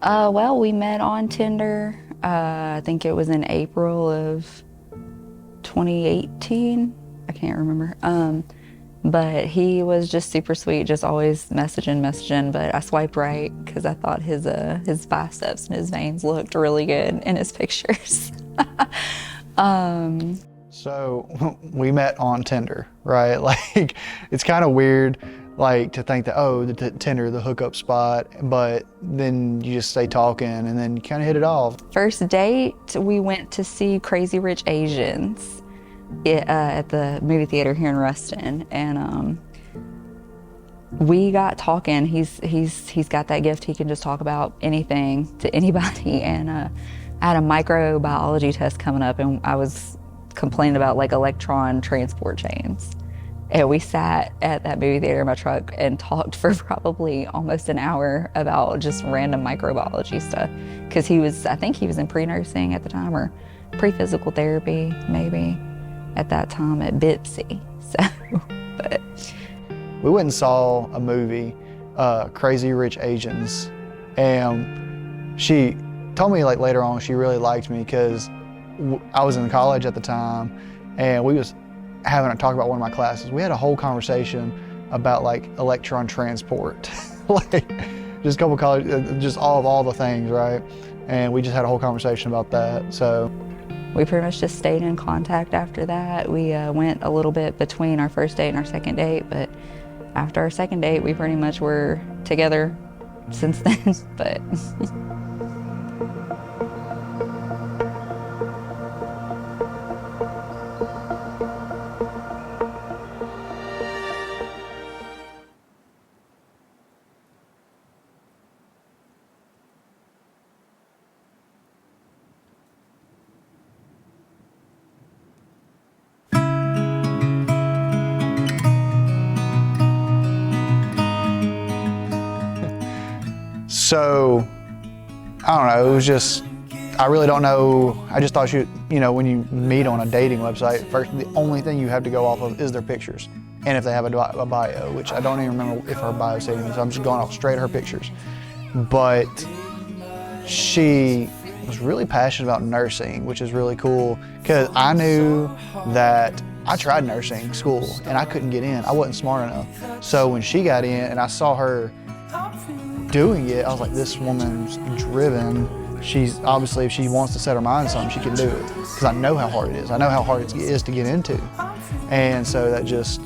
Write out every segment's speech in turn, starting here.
Well, we met on Tinder. I think it was in April of 2018. I can't remember. But he was just super sweet, just always messaging. But I swiped right because I thought his biceps and his veins looked really good in his pictures. um, So we met on Tinder, right? Like, it's kind of weird, like, to think that, oh, the Tinder, the hookup spot, but then you just stay talking and then you kind of hit it off. First date, we went to see Crazy Rich Asians at the movie theater here in Ruston, and we got talking. He's got that gift. He can just talk about anything to anybody. And I had a microbiology test coming up, and I was complaining about like electron transport chains. And we sat at that movie theater in my truck and talked for probably almost an hour about just random microbiology stuff. Because I think he was in pre-nursing at the time, or pre-physical therapy, maybe, at that time at BIPSI. So, but. We went and saw a movie, Crazy Rich Asians, and she told me like later on she really liked me because I was in college at the time, and we was having a talk about one of my classes. We had a whole conversation about like electron transport, like just a couple of college, just all the things, right? And we just had a whole conversation about that. So we pretty much just stayed in contact after that. We went a little bit between our first date and our second date, but after our second date, we pretty much were together since then. But So, I don't know, it was just, I really don't know. I just thought when you meet on a dating website, first, the only thing you have to go off of is their pictures. And if they have a bio, which I don't even remember if her bio said anything, so I'm just going off straight her pictures. But she was really passionate about nursing, which is really cool, because I knew that I tried nursing school and I couldn't get in. I wasn't smart enough. So when she got in and I saw her doing it, I was like, this woman's driven. She's obviously, if she wants to set her mind on something, she can do it. Because I know how hard it is. I know how hard it is to get into. And so that just,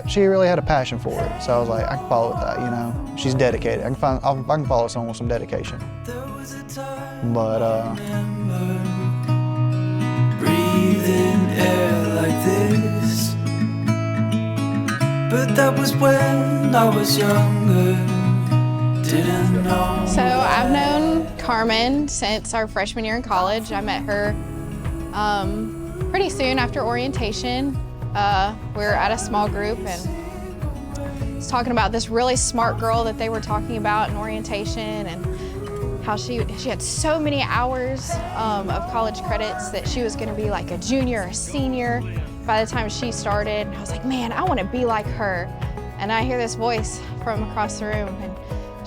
she really had a passion for it. So I was like, I can follow with that, you know. She's dedicated. I can follow someone with some dedication. But breathing air like this. But that was when I was younger, didn't know. So I've known Carmen since our freshman year in college. I met her pretty soon after orientation. We were at a small group and was talking about this really smart girl that they were talking about in orientation, and how she had so many hours of college credits that she was going to be like a junior or senior by the time she started. I was like, man, I want to be like her. And I hear this voice from across the room, and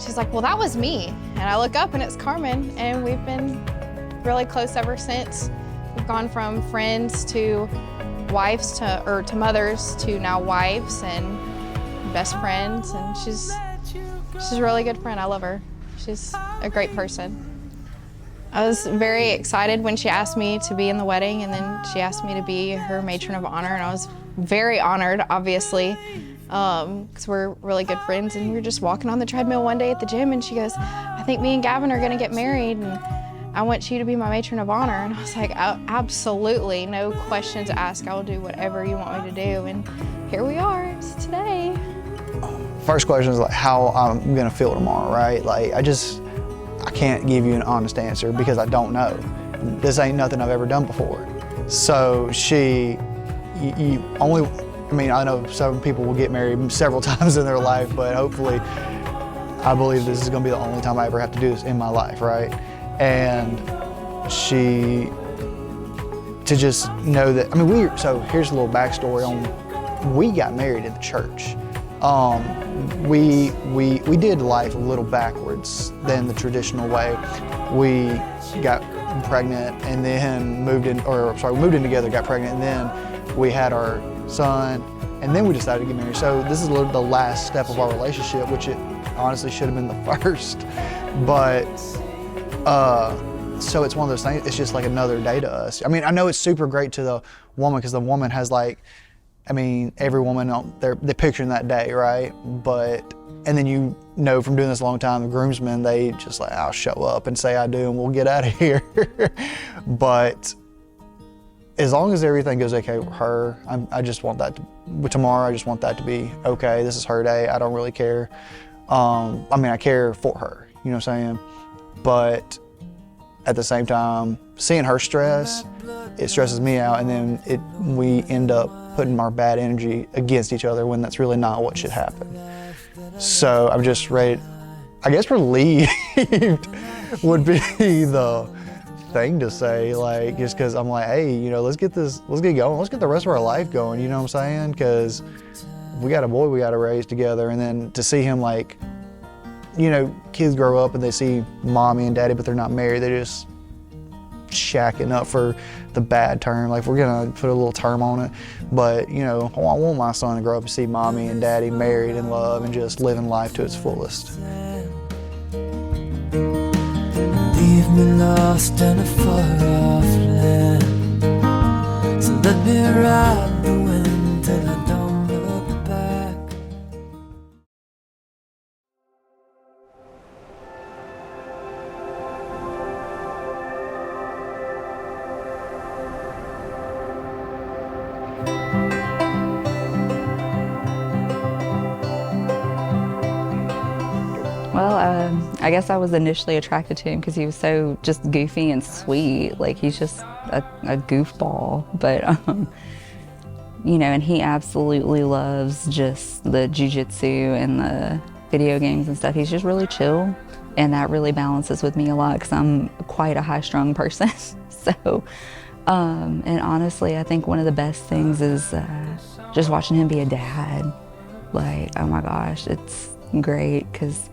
she's like, well, that was me. And I look up and it's Carmen, and we've been really close ever since. We've gone from friends to wives to mothers to now wives and best friends, and she's a really good friend. I love her. She's a great person. I was very excited when she asked me to be in the wedding, and then she asked me to be her matron of honor, and I was very honored, obviously, because we're really good friends. And we were just walking on the treadmill one day at the gym, and she goes, I think me and Gavin are gonna get married, and I want you to be my matron of honor. And I was like, absolutely, no questions asked. I will do whatever you want me to do. And here we are today. first question is like how I'm gonna feel tomorrow, right? Like I can't give you an honest answer because I don't know. This ain't nothing I've ever done before. So I know some people will get married several times in their life, but hopefully I believe this is gonna be the only time I ever have to do this in my life, right? And to just know that, so here's a little backstory on, we got married in the church. we did life a little backwards than the traditional way. We got pregnant and then moved in, we moved in together, got pregnant, and then we had our son, and then we decided to get married. So this is the last step of our relationship, which it honestly should have been the first. But so it's one of those things, it's just like another day to us. I mean, I know it's super great to the woman because the woman has like, I mean, every woman, they're picturing that day, right? And then you know from doing this a long time, the groomsmen, they just like, I'll show up and say I do and we'll get out of here. But as long as everything goes okay with her, I just want that tomorrow, I just want that to be okay. This is her day, I don't really care. I mean, I care for her, you know what I'm saying? But at the same time, seeing her stress, it stresses me out, and then we end up putting our bad energy against each other when that's really not what should happen. So I'm just ready, I guess relieved would be the thing to say, like, just because I'm like, hey, you know, let's get going, let's get the rest of our life going, you know what I'm saying? Because we got a boy we got to raise together, and then to see him, like, you know, kids grow up and they see mommy and daddy, but they're not married. They're just shacking up, for the bad term. Like, we're gonna put a little term on it. But, you know, I want my son to grow up and see mommy and daddy married in love and just living life to its fullest. Leave me lost in a far-off land. So let me ride the wind till I don't look back. Well, I guess I was initially attracted to him because he was so just goofy and sweet. Like, he's just a goofball. But, you know, and he absolutely loves just the jiu-jitsu and the video games and stuff. He's just really chill. And that really balances with me a lot because I'm quite a high-strung person. So, and honestly, I think one of the best things is just watching him be a dad. Like, oh my gosh, it's great because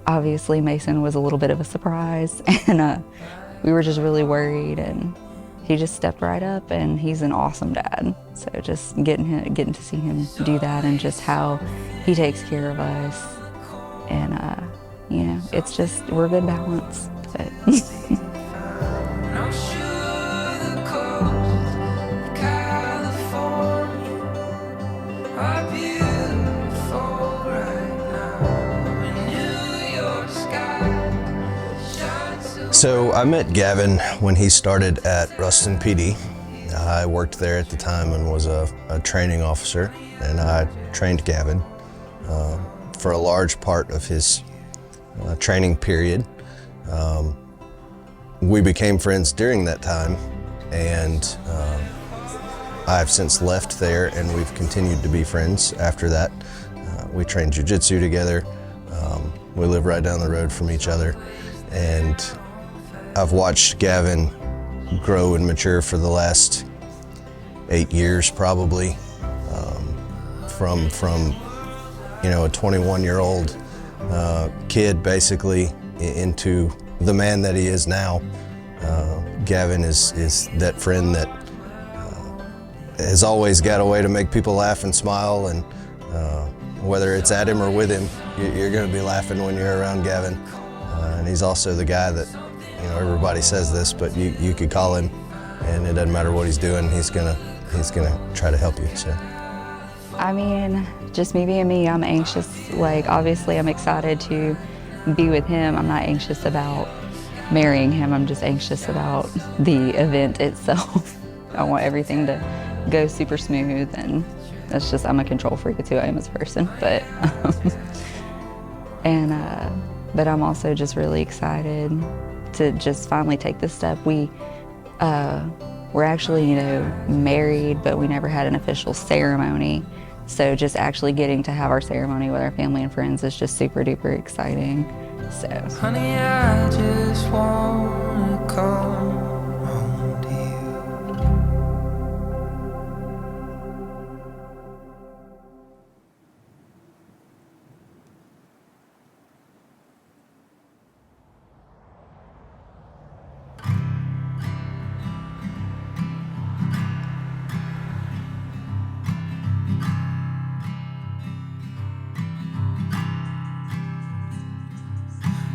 obviously Mason was a little bit of a surprise, and we were just really worried, and he just stepped right up, and he's an awesome dad. So just getting to see him do that, and just how he takes care of us, and you know, it's just, we're a good balance. But I'm sure the coast of California are beautiful right now. In New York sky shines so. So I met Gavin when he started at Ruston PD. I worked there at the time and was a training officer, and I trained Gavin for a large part of his training period. We became friends during that time, and I've since left there, and we've continued to be friends after that. We trained jiu-jitsu together. We live right down the road from each other, and I've watched Gavin grow and mature for the last 8 years probably, from you know, a 21-year-old kid basically into the man that he is now. Gavin is that friend that has always got a way to make people laugh and smile, and whether it's at him or with him, you're going to be laughing when you're around Gavin. And he's also the guy that, you know, everybody says this, but you could call him, and it doesn't matter what he's doing, he's gonna try to help you. So, I mean, just me being me, I'm anxious. Like, obviously I'm excited to be with him. I'm not anxious about marrying him. I'm just anxious about the event itself. I want everything to go super smooth, and that's just, I'm a control freak. It's who I am as a person. But but I'm also just really excited to just finally take this step. We're actually, you know, married, but we never had an official ceremony. So just actually getting to have our ceremony with our family and friends is just super duper exciting. So, Honey, I just wanna come home to you.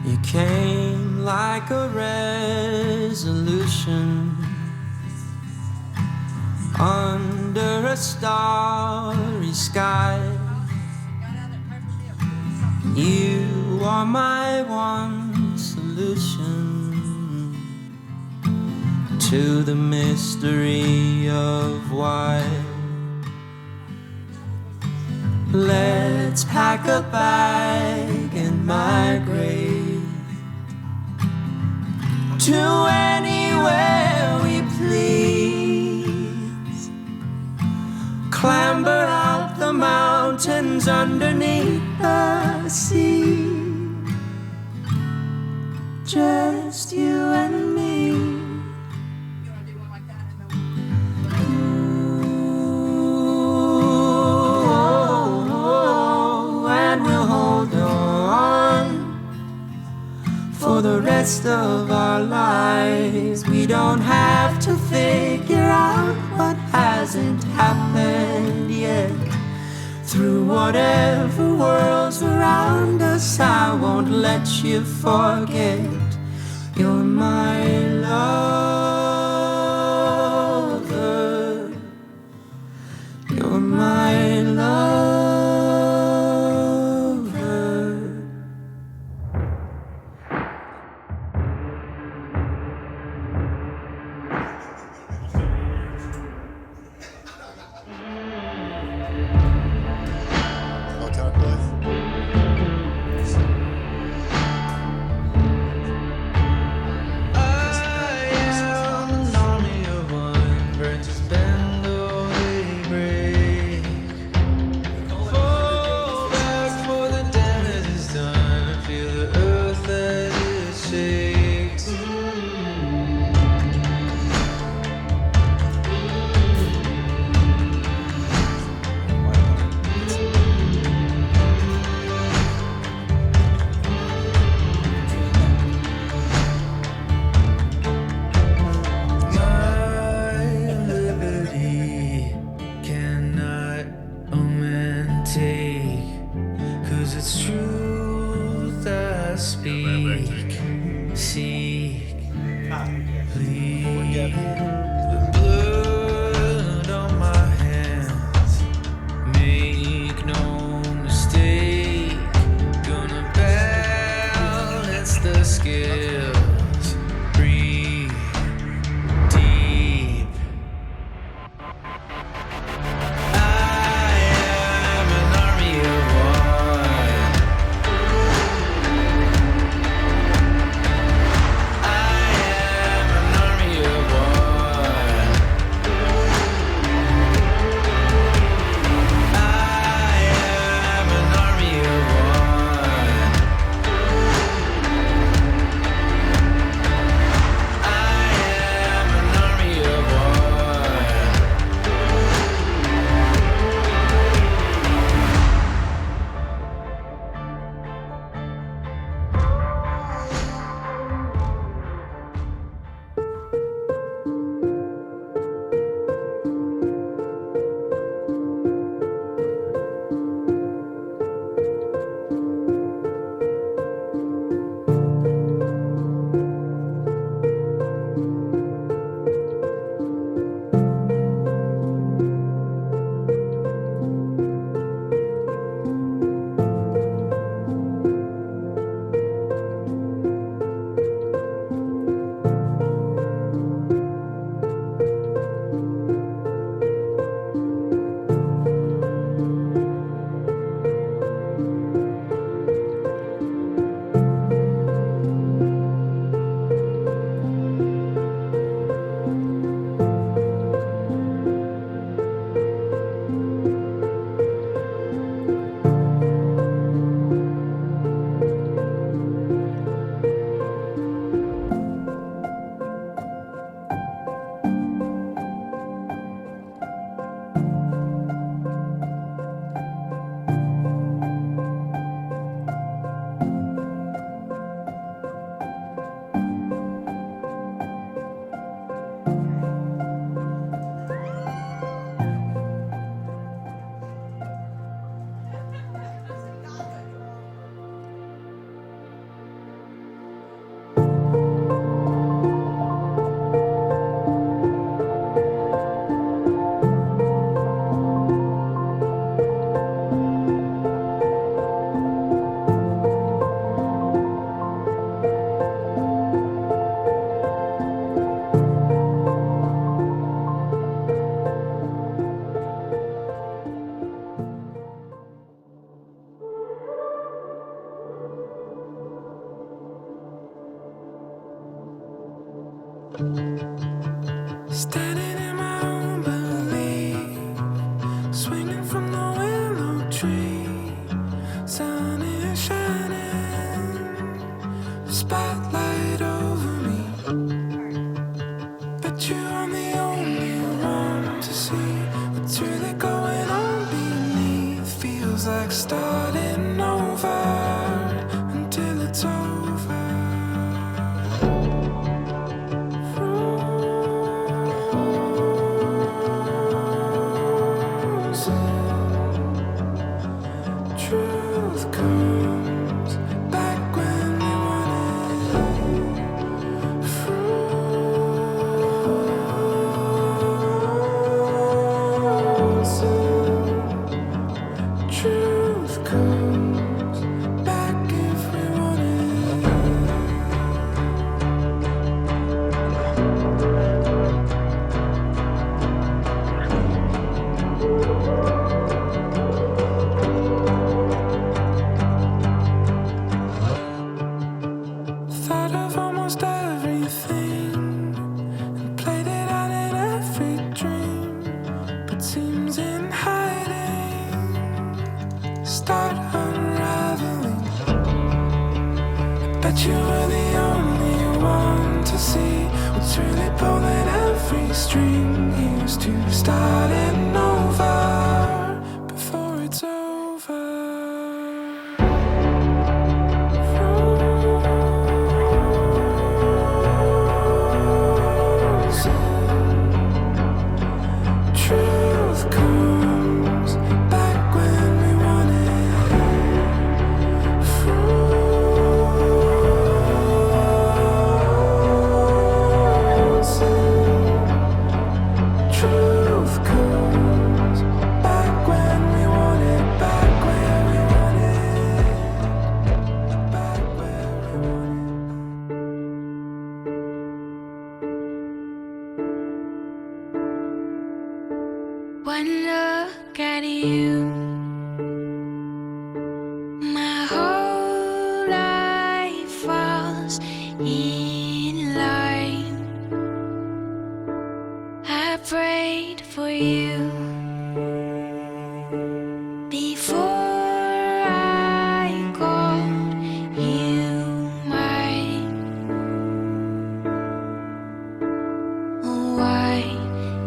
You came like a resolution under a starry sky. You are my one solution to the mystery of why. Let's pack a bag and migrate to anywhere we please. Clamber up the mountains underneath the sea. Just you and me. For the rest of our lives, we don't have to figure out what hasn't happened yet. Through whatever world's around us, I won't let you forget. You're my lover. You're my lover. Standing in my own belief, swinging from the willow tree. Sun is shining, spotlight over me. But you're the only one to see what's really going on beneath. Feels like starting over until it's over. Truth comes back when we want it. Frozen. Truth comes back if we want it. Thought of almost everything and played it out in every dream, but seems in hiding. Start unraveling. I bet you were the only one to see what's really pulling every string. Here's to starting over before it's over. Truth comes back when we want it. Frozen. Truth comes back when we want it. Back where we want it. Back where we want it. One look at you, my whole life falls in line. I prayed for you before I called you mine. Oh, I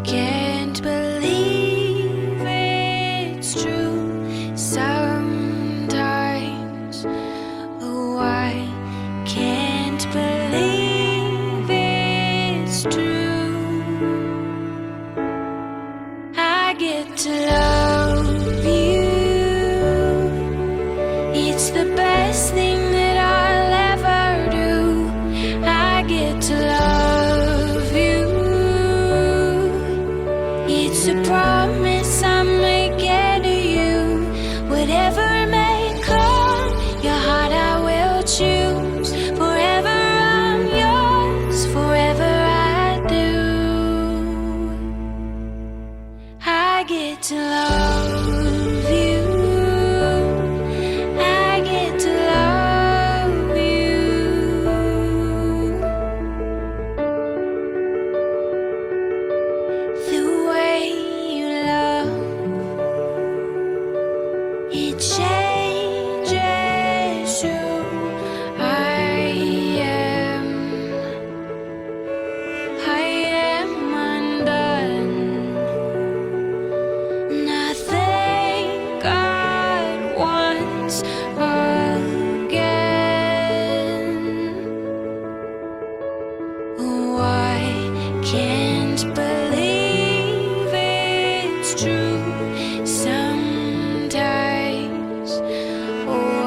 can't believe it's true sometimes. Oh, I can't believe it's true. I get to love you. It's the best thing that I'll ever do. I get to love you. It's a promise I'm making to you. Whatever may come, your heart I will choose. Forever I'm yours, forever I do. I get to love you. I get to love you. The way you love, it changes who I am. I am undone. Nothing God wants again. Oh, I can't believe it's true sometimes. Oh,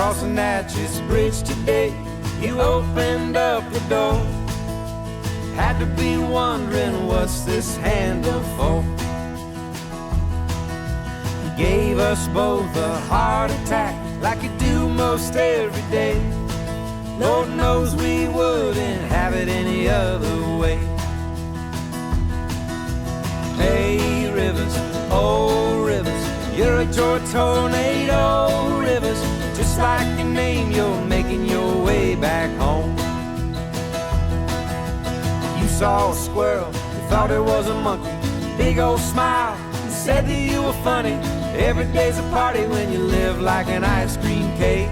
crossing Natchez Bridge today. You opened up the door. Had to be wondering what's this handle for. You gave us both a heart attack like you do most every day. Lord knows we wouldn't have it any other way. Hey rivers, oh rivers, you're a joy tornado. Rivers, just like your name, you're making your way back home. You saw a squirrel, you thought it was a monkey. Big old smile, and said that you were funny. Every day's a party when you live like an ice cream cake.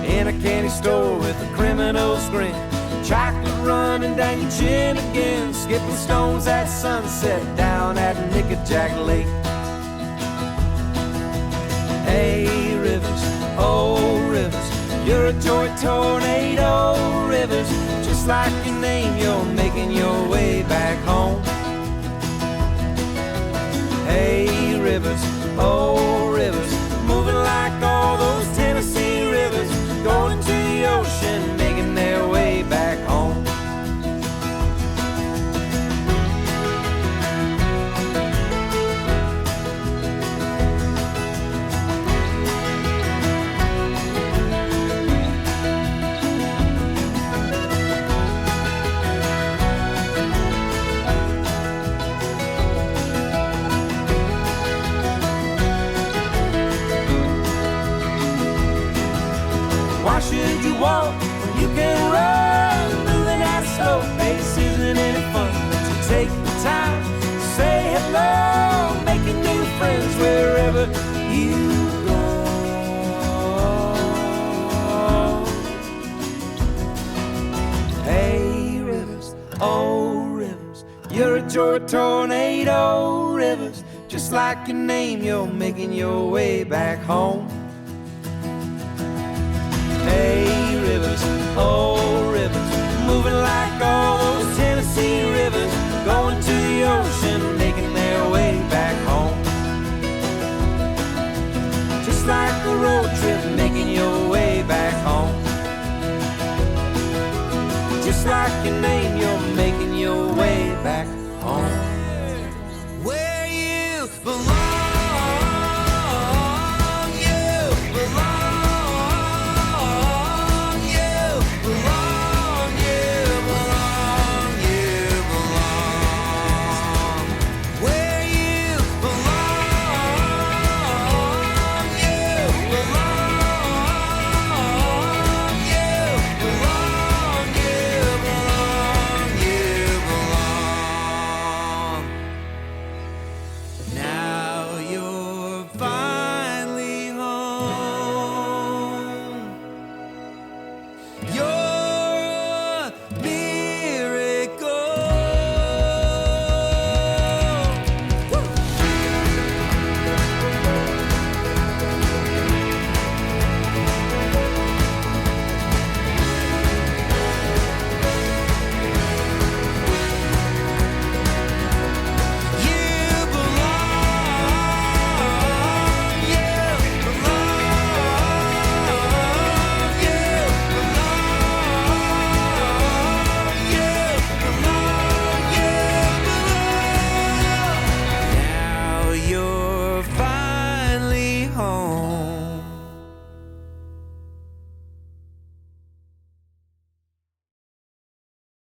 In a candy store with a criminal's grin, chocolate running down your chin again, skipping stones at sunset down at Nickajack Lake. Hey rivers, oh rivers, you're a joy tornado. Rivers, just like your name, you're making your way back home. Hey rivers, oh rivers, moving like all those Tennessee rivers, going to the ocean, making their way back home. Why should you walk when you can run? Moving at a slow pace isn't any fun. So take the time to say hello, making new friends wherever you go. Hey rivers, oh rivers, you're a joy tornado. Rivers, just like your name, you're making your way back home. Hey rivers, oh rivers, moving like all those Tennessee rivers, going to the ocean, making their way back home. Just like a road trip, making your way back home. Just like your name, you're making your way back home.